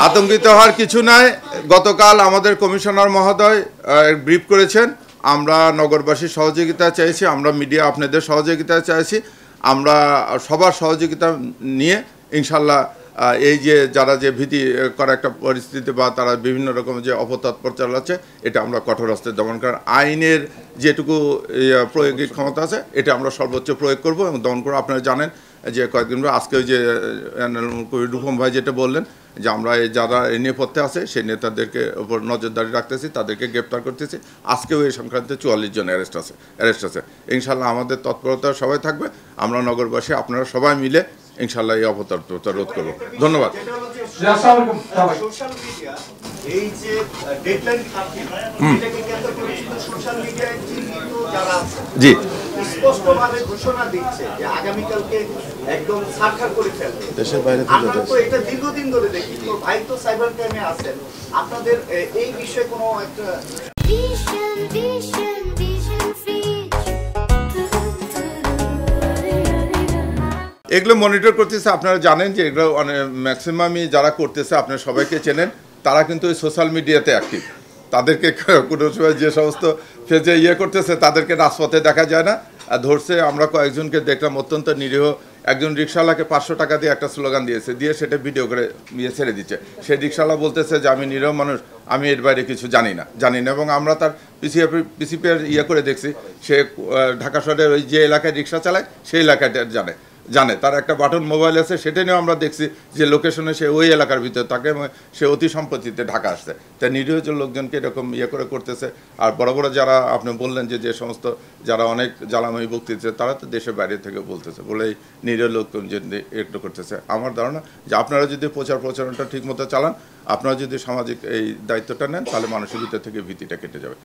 আতঙ্কিত হওয়ার কিছু নাই। গতকাল আমাদের কমিশনার মহোদয় ব্রিফ করেছেন। আমরা নগরবাসীর সহযোগিতা চাইছি, আমরা মিডিয়া আপনাদের সহযোগিতা চাইছি, আমরা সবার সহযোগিতা নিয়ে ইনশাল্লাহ এই যে যারা যে ভীতি করা একটা পরিস্থিতি বা তারা বিভিন্ন রকম যে অপতৎপর চালাচ্ছে এটা আমরা কঠোর হস্তে দমন করার আইনের যেটুকু প্রয়োগিক ক্ষমতা আছে এটা আমরা সর্বোচ্চ প্রয়োগ করব এবং দমন করবো। আপনারা জানেন যে কয়েকদিন আজকে ওই যে রূপম ভাই যেটা বললেন যে আমরা যারা এই নেপথ্যে আছে সেই নেতাদেরকে ওপর নজরদারি রাখতেছি, তাদেরকে গ্রেপ্তার করতেছি। আজকেও এই সংক্রান্ত 44 জন অ্যারেস্ট আছে। ইনশাল্লাহ আমাদের তৎপরতা সবাই থাকবে। আমরা নগরবাসী আপনারা সবাই মিলে ইনশাল্লাহ এই অপতৎপরতা রোধ করব। ধন্যবাদ। এই যে ডেডলাইন এটাকে কেন্দ্র করে সোশ্যাল মিডিয়ায় যারা জি স্পষ্টভাবে ঘোষণা দিচ্ছে যে আগামীকালকে একদম সার্কার করে ফেলবে দেশের বাইরে থেকে। আমরা তো এটা দীর্ঘদিন ধরে দেখি, তো ভাই তো সাইবার ক্রাইমে আছেন, আপনাদের এই বিষয়ে কোনো একটা এগুলো মনিটর করতেছে। আপনারা জানেন যে এগুলো ম্যাক্সিমামই যারা করতেছে আপনারা সবাইকে চেনেন, তারা কিন্তু ওই সোশ্যাল মিডিয়াতে অ্যাক্টিভ। তাদেরকে কোনো সময় যে সমস্ত ফেজে করতেছে তাদেরকে রাজপথে দেখা যায় না, ধরছে। আমরা কয়েকজনকে দেখলাম অত্যন্ত নিরীহ একজন রিক্সাওয়ালাকে 500 টাকা দিয়ে একটা স্লোগান দিয়ে সেটা ভিডিও করে ছেড়ে দিচ্ছে। সেই রিক্সাওয়ালা বলতেছে যে আমি নিরীহ মানুষ, আমি এর বাইরে কিছু জানি না। এবং আমরা তার পিসিপির করে দেখছি, সে ঢাকা শহরের ওই যে এলাকায় রিক্সা চালায় সেই এলাকাটা জানে তার একটা বাটন মোবাইল আছে, সেটা নিয়েও আমরা দেখছি যে লোকেশনে সে ওই এলাকার ভিতরে তাকে সে অতি সম্প্রতিতে ঢাকা আসছে। তাই নিরীহ লোকজনকে এরকম করতেছে। আর বড় বড় যারা আপনি বললেন যে সমস্ত যারা অনেক জ্বালাময়ী বক্তৃতা, তারা তো দেশের বাইরে থেকে বলতেছে বলেই নিরীহ লোকজন একটু করতেছে। আমার ধারণা যে আপনারা যদি প্রচারণাটা ঠিক মতো চালান, আপনারা যদি সামাজিক এই দায়িত্বটা নেন, তাহলে মানুষের ভিতর থেকে ভীতিটা কেটে যাবে।